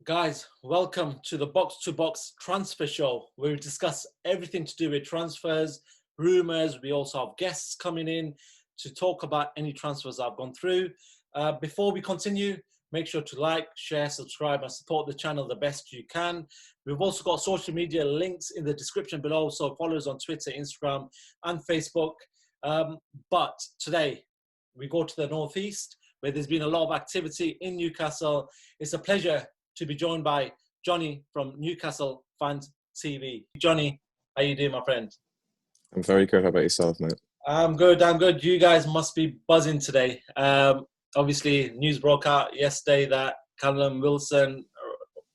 Guys, welcome to the Box to Box Transfer Show, where we discuss everything to do with transfers, rumours. We also have guests coming in to talk about any transfers I've gone through. Before we continue, make sure to like, share, subscribe, and support the channel the best you can. We've also got social media links in the description below, so follow us on Twitter, Instagram, and Facebook. But today, we go to the Northeast, where there's been a lot of activity in Newcastle. It's a pleasure to be joined by Jonny from Newcastle Fans TV. Jonny, how you doing, my friend? I'm very good. How about yourself, mate? I'm good. You guys must be buzzing today. Obviously, news broke out yesterday that Callum Wilson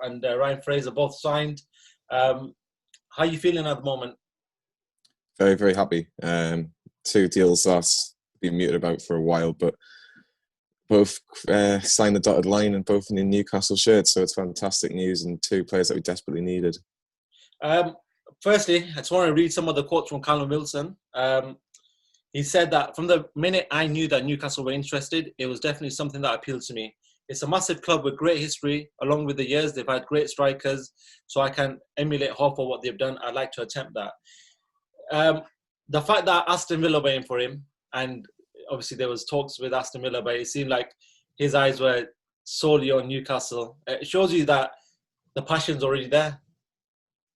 and Ryan Fraser both signed. How are you feeling at the moment? Very, very happy. Two deals that's been muted about for a while, but both signed the dotted line and both in the Newcastle shirts, so it's fantastic news and two players that we desperately needed. Firstly, I just want to read some of the quotes from Callum Wilson. He said that from the minute I knew that Newcastle were interested, it was definitely something that appealed to me. It's a massive club with great history. Along with the years, they've had great strikers, so I can emulate half of what they've done. I'd like to attempt that. The fact that Aston Villa were in for him, and obviously there was talks with Aston Villa, but it seemed like his eyes were solely on Newcastle. It shows you that the passion's already there.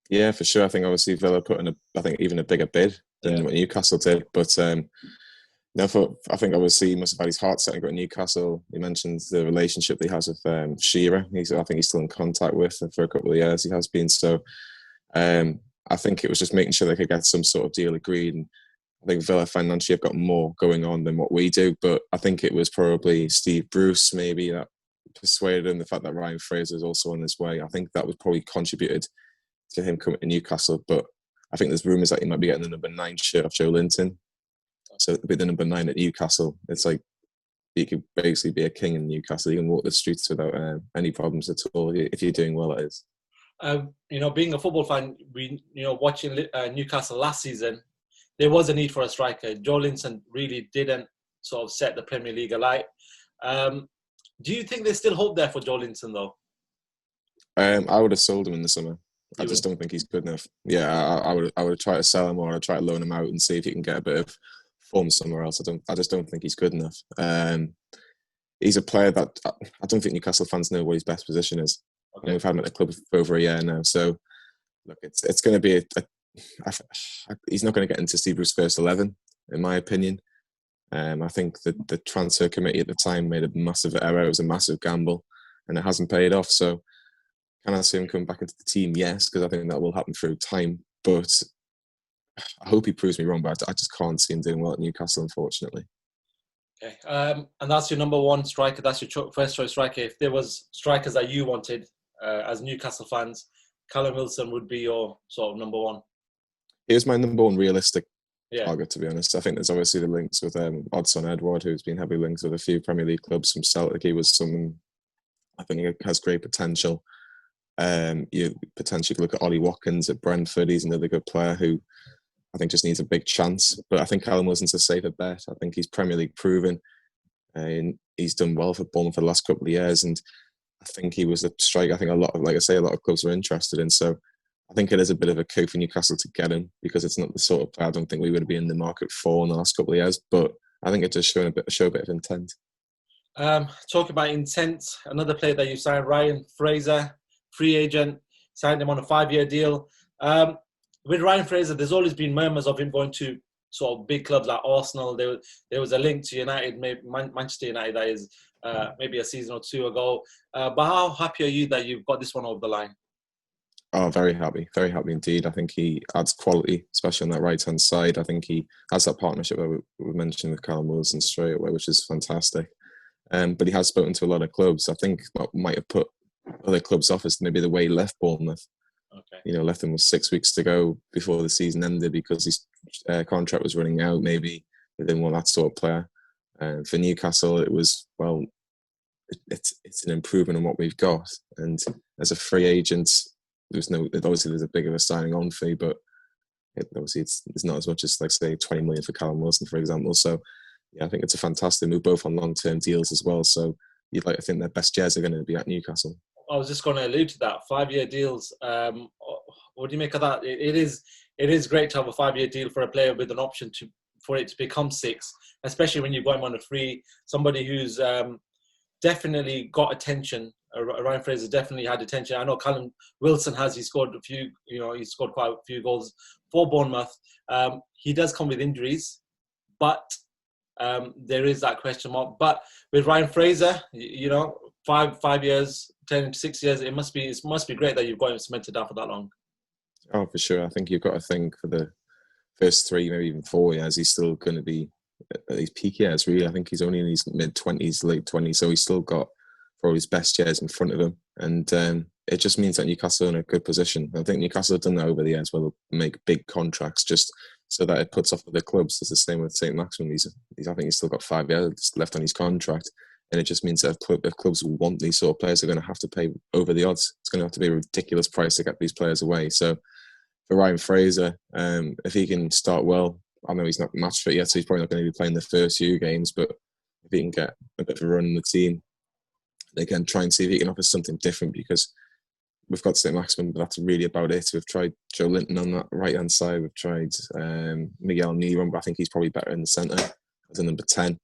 Yeah, for sure. I think obviously Villa put in even a bigger bid than what Newcastle did. But I think obviously he must have had his heart set and got Newcastle. He mentioned the relationship that he has with Shearer. I think he's still in contact with him for a couple of years. He has been. So I think it was just making sure they could get some sort of deal agreed. And I think Villa financially have got more going on than what we do. But I think it was probably Steve Bruce maybe that persuaded him. The fact that Ryan Fraser is also on his way. I think that was probably contributed to him coming to Newcastle. But I think there's rumours that he might be getting the number 9 shirt off Joelinton. So with the number 9 at Newcastle, it's like he could basically be a king in Newcastle. You can walk the streets without any problems at all if you're doing well. It is. Being a football fan, watching Newcastle last season, there was a need for a striker. Joelinton really didn't sort of set the Premier League alight. Do you think there's still hope there for Joelinton, though? I would have sold him in the summer. I just don't think he's good enough. Yeah, I would try to sell him, or I'd try to loan him out and see if he can get a bit of form somewhere else. I just don't think he's good enough. He's a player that I don't think Newcastle fans know what his best position is. Okay. We've had him at the club for over a year now, so look, it's going to be he's not going to get into Steve Bruce's first 11, in my opinion. I think that the transfer committee at the time made a massive error. It was a massive gamble, and it hasn't paid off. So, can I see him come back into the team? Yes, because I think that will happen through time. But I hope he proves me wrong. But I just can't see him doing well at Newcastle, unfortunately. Okay, and that's your number 1 striker. That's your first choice striker. If there was strikers that you wanted as Newcastle fans, Callum Wilson would be your sort of number 1. He was my number 1 realistic target, to be honest. I think there's obviously the links with Odsonne Edouard, who's been heavily linked with a few Premier League clubs from Celtic. He was someone I think he has great potential. You potentially could look at Ollie Watkins at Brentford. He's another good player who I think just needs a big chance. But I think Callum Wilson's a safer bet. I think he's Premier League proven. And he's done well for Bournemouth for the last couple of years. And I think he was a striker I think a lot of clubs are interested in. So I think it is a bit of a coup for Newcastle to get him, because it's not the sort of player I don't think we would be in the market for in the last couple of years. But I think it does show a bit of intent. Talk about intent. Another player that you signed, Ryan Fraser, free agent, signed him on a 5-year deal. With Ryan Fraser, there's always been murmurs of him going to sort of big clubs like Arsenal. There was a link to United, maybe Manchester United, that is, maybe a season or 2 ago. But how happy are you that you've got this one over the line? Oh, very happy indeed. I think he adds quality, especially on that right-hand side. I think he has that partnership that we mentioned with Callum Wilson straight away, which is fantastic. But he has spoken to a lot of clubs. I think what might have put other clubs off is maybe the way he left Bournemouth. Okay. Left them with 6 weeks to go before the season ended because his contract was running out. Maybe they didn't want that sort of player. For Newcastle, it was, well, it's an improvement on what we've got. And as a free agent, there's a big of a signing on fee, but it's not as much as, like, say, 20 million for Callum Wilson, for example. So yeah, I think it's a fantastic move, both on long-term deals as well. So you'd like to think their best years are going to be at Newcastle. I was just going to allude to that. 5-year deals. What do you make of that? It is great to have a 5-year deal for a player with an option for it to become 6, especially when you've got him on a free. Somebody who's definitely got attention. Ryan Fraser definitely had attention. I know Callum Wilson he scored a few. He scored quite a few goals for Bournemouth. He does come with injuries, but there is that question mark. But with Ryan Fraser, 5 years, turning to 6 years, it must be great that you've got him cemented down for that long. Oh, for sure. I think you've got to think for the first 3, maybe even 4 years, he's still going to be at his peak years, really. I think he's only in his mid-20s, late 20s, so he's still got probably his best years in front of him. And it just means that Newcastle are in a good position. I think Newcastle have done that over the years, where they'll make big contracts just so that it puts off other clubs. It's the same with St. Maximin. I think he's still got 5 years left on his contract. And it just means that if clubs want these sort of players, they're going to have to pay over the odds. It's going to have to be a ridiculous price to get these players away. So for Ryan Fraser, if he can start well, I know he's not match fit yet, so he's probably not going to be playing the first few games, but if he can get a bit of a run in the team, they can try and see if he can offer something different, because we've got St. Maximin, but that's really about it. We've tried Joelinton on that right-hand side. We've tried Miguel Neron, but I think he's probably better in the centre as a number 10.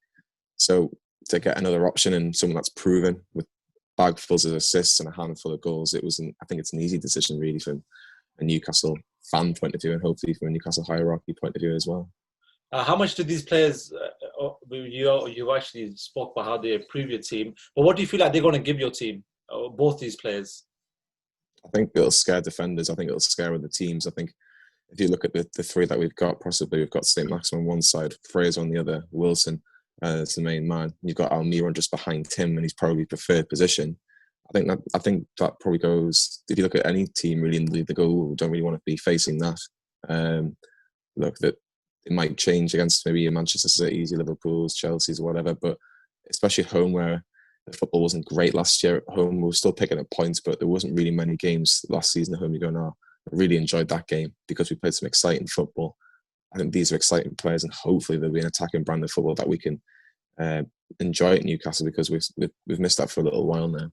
So to get another option and someone that's proven with bagfuls of assists and a handful of goals, I think it's an easy decision really from a Newcastle fan point of view, and hopefully from a Newcastle hierarchy point of view as well. How much do these players, you actually spoke about how they improve your team, but what do you feel like they're going to give your team, both these players? I think it'll scare defenders. I think it'll scare other teams. I think if you look at the 3 that we've got, possibly we've got St. Maximin on one side, Fraser on the other, Wilson as the main man. You've got Almiron just behind him, and he's probably preferred position. I think that probably goes. If you look at any team really in the league, they go, don't really want to be facing that. Look, that it might change against maybe your Manchester City's, your Liverpool's, Chelsea's, or whatever. But especially at home, where the football wasn't great last year at home, we were still picking up points, but there wasn't really many games last season at home. You're going, I really enjoyed that game because we played some exciting football. I think these are exciting players, and hopefully there'll be an attacking brand of football that we can enjoy at Newcastle, because we've missed that for a little while now.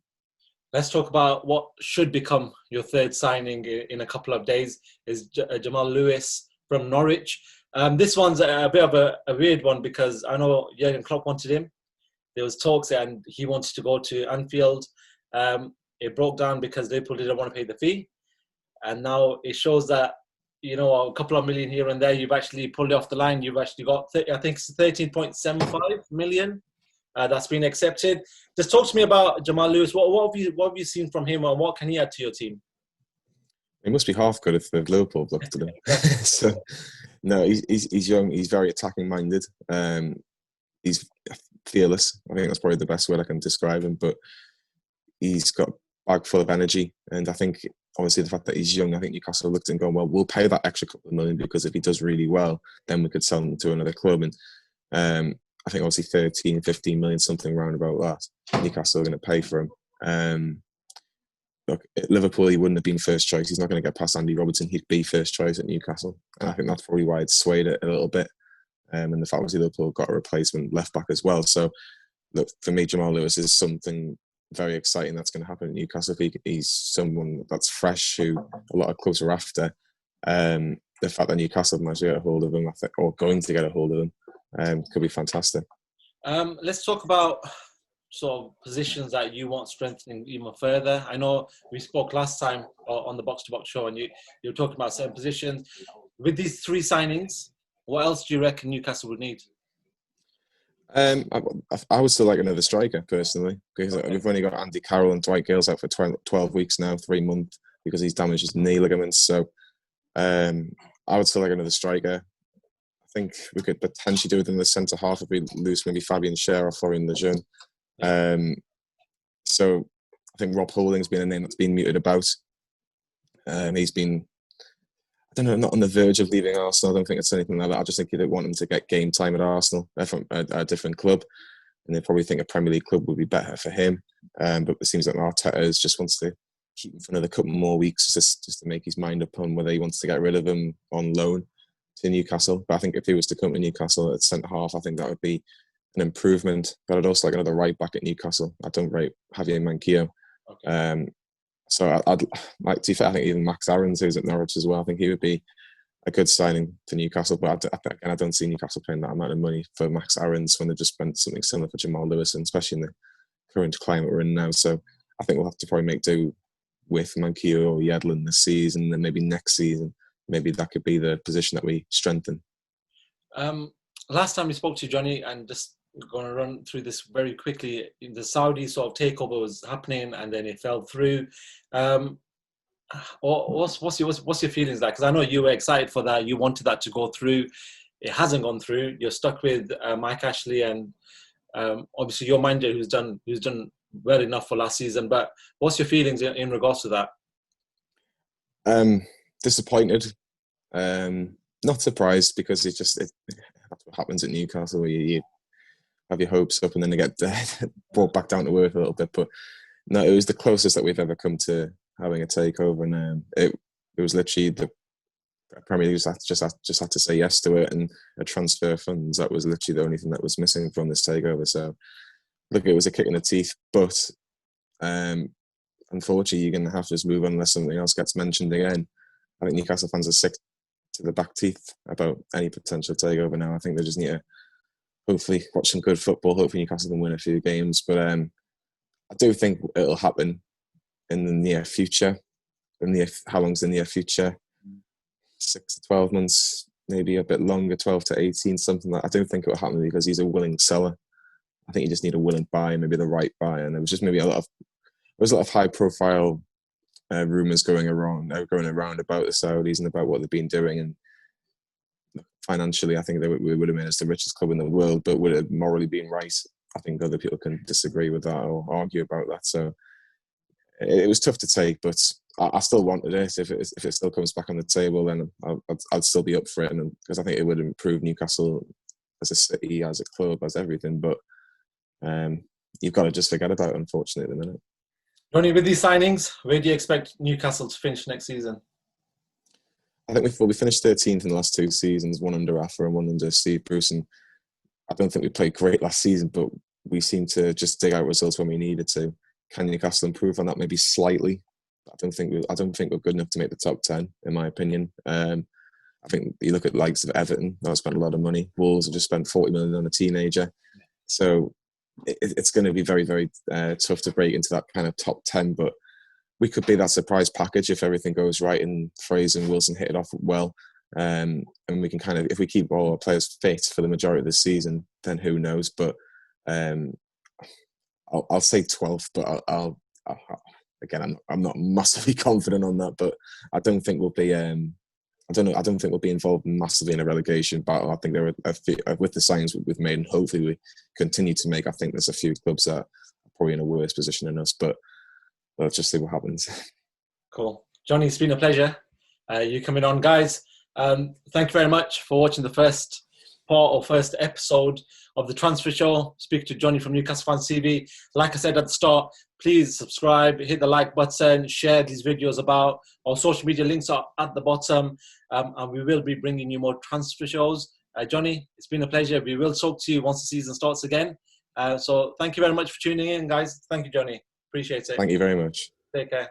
Let's talk about what should become your third signing in a couple of days. Is Jamal Lewis from Norwich. This one's a bit of a weird one, because I know Jurgen Klopp wanted him. There was talks and he wanted to go to Anfield. It broke down because Liverpool didn't want to pay the fee. And now it shows that, a couple of million here and there, you've actually pulled it off the line. You've actually got, I think it's 13.75 million that's been accepted. Just talk to me about Jamal Lewis. What have you seen from him, and what can he add to your team? He must be half good if Liverpool have looked at him. So, no, he's young. He's very attacking minded. He's fearless. I think that's probably the best word I can describe him. But he's got a bag full of energy, and I think obviously the fact that he's young, I think Newcastle looked and gone, well, we'll pay that extra couple of million, because if he does really well, then we could sell him to another club. And I think obviously 13, 15 million, something around about that, Newcastle are going to pay for him. Look, at Liverpool, he wouldn't have been first choice. He's not going to get past Andy Robertson. He'd be first choice at Newcastle. And I think that's probably why it swayed it a little bit. And the fact was Liverpool got a replacement left back as well. So, look, for me, Jamal Lewis is something very exciting that's going to happen at Newcastle. He's someone that's fresh, who a lot of clubs are after. The fact that Newcastle managed to get a hold of him, I think, or going to get a hold of him, could be fantastic. Let's talk about sort of positions that you want strengthening even further. I know we spoke last time on the Box to Box show, and you were talking about certain positions. With these 3 signings, what else do you reckon Newcastle would need? I would still like another striker, personally, because we've only got Andy Carroll and Dwight Gale's out for 12 weeks now, 3 months, because he's damaged his knee ligaments. So I would still like another striker. I think we could potentially do it in the centre half if we lose maybe Fabian Schär or Florian Lejeune. So I think Rob Holding's been a name that's been muted about. He's been, I don't know, not on the verge of leaving Arsenal. I don't think it's anything like that. I just think they want him to get game time at Arsenal, from a different club. And they probably think a Premier League club would be better for him. But it seems like Arteta just wants to keep him for another couple more weeks, just to make his mind up on whether he wants to get rid of him on loan to Newcastle. But I think if he was to come to Newcastle at centre half, I think that would be an improvement. But I'd also like another right back at Newcastle. I don't rate Javier Manquillo. Okay. So I'd like to be fair, I think even Max Aarons, who's at Norwich as well, I think he would be a good signing for Newcastle. But I don't see Newcastle paying that amount of money for Max Aarons when they've just spent something similar for Jamal Lewis, and especially in the current climate we're in now. So I think we'll have to probably make do with Manquillo or Yedlin this season, and then maybe next season, maybe that could be the position that we strengthen. Last time we spoke to you, Jonny, and just going to run through this very quickly, the Saudi sort of takeover was happening and then it fell through. What's your feelings like? Because I know you were excited for that. You wanted that to go through. It hasn't gone through. You're stuck with Mike Ashley and obviously your manager who's done well enough for last season. But what's your feelings in regards to that? Disappointed. Not surprised, because that's what happens at Newcastle, where you have your hopes up and then they get brought back down to earth a little bit. But no, it was the closest that we've ever come to having a takeover, and it was literally the Premier League just had to say yes to it, and a transfer funds, that was literally the only thing that was missing from this takeover. So look, it was a kick in the teeth, but unfortunately you're going to have to just move on unless something else gets mentioned again. I think Newcastle fans are sick to the back teeth about any potential takeover now. I think they just need to hopefully watch some good football. Hopefully Newcastle can win a few games, but I do think it'll happen in the near future. How long's the near future? 6 to 12 months, maybe a bit longer, 12 to 18, something like that. I don't think it will happen because he's a willing seller. I think you just need a willing buyer, maybe the right buyer. And there was just maybe a lot of high profile rumours going around about the Saudis and about what they've been doing. And financially, I think we would have made us the richest club in the world, but would it have morally been right? I think other people can disagree with that or argue about that. So it was tough to take, but I still wanted it. If it still comes back on the table, then I'd still be up for it, and because I think it would improve Newcastle as a city, as a club, as everything. But you've got to just forget about it, unfortunately, at the minute. Jonny, with these signings, where do you expect Newcastle to finish next season? I think we finished 13th in the last 2 seasons, one under Rafa and one under Steve Bruce. And I don't think we played great last season, but we seemed to just dig out results when we needed to. Can Newcastle improve on that maybe slightly? I don't think we're good enough to make the top 10, in my opinion. I think you look at the likes of Everton, that spent a lot of money. Wolves have just spent 40 million on a teenager. So it's going to be very, very tough to break into that kind of top 10. But we could be that surprise package if everything goes right and Fraser and Wilson hit it off well. And we can if we keep all our players fit for the majority of the season, then who knows? But I'll say 12th, but again, I'm not massively confident on that. But I don't think we'll be. I don't think we'll be involved massively in a relegation battle. I think there are with the signings we've made, and hopefully we continue to make. I think there's a few clubs that are probably in a worse position than us, but let's just see what happens. Cool, Jonny, it's been a pleasure. You coming on, guys. Thank you very much for watching the first part or first episode of the Transfer Show. Speak to Jonny from Newcastle Fans TV. Like I said at the start, please subscribe, hit the like button, share these videos about. Our social media links are at the bottom, and we will be bringing you more transfer shows. Jonny, it's been a pleasure. We will talk to you once the season starts again. So thank you very much for tuning in, guys. Thank you, Jonny. Appreciate it. Thank you very much. Take care.